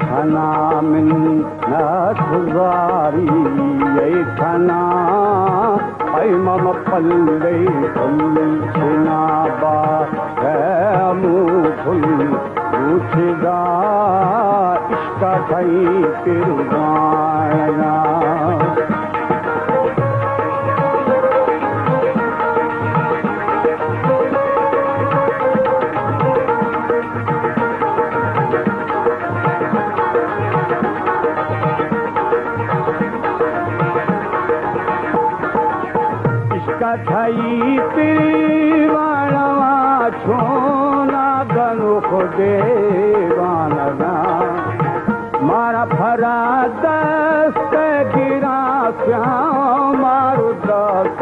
खाना मिन्नत गुजारी ये खाना ऐ मम पल्ले फुलना बा फुल उठदा इश्का थई तिरवाना कथई तिरवाणवा छोना गनु खुदेवाना मारा फरा दस्त गिरा श्याम मारू दस्त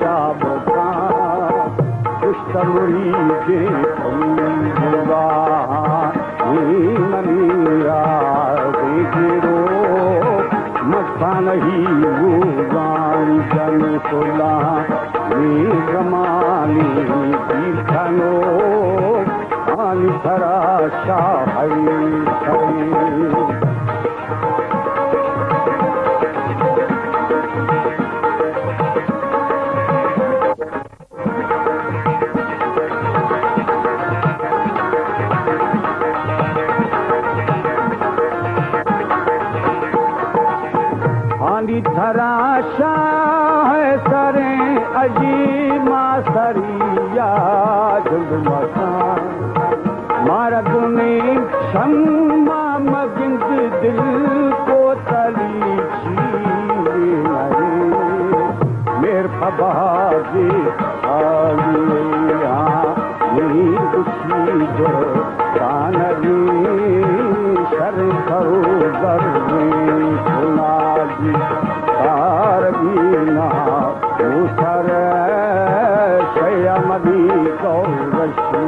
चाबुका दुश्मनी के फुलवा नीरा देखो मस्ता नहीं गुगानी जन सोला नी कमाली तीर्थनो आनी धरा शाही धरा शाह सरे अजीमा सरिया जुलमसा मारा गुने शम्मा मगिंद दिल को तली मेर फबाजी आलिया मेरी खुशी जो कानरी शर करो दर्वे सुनाजी तारगीना उसर शयमदी कौरशी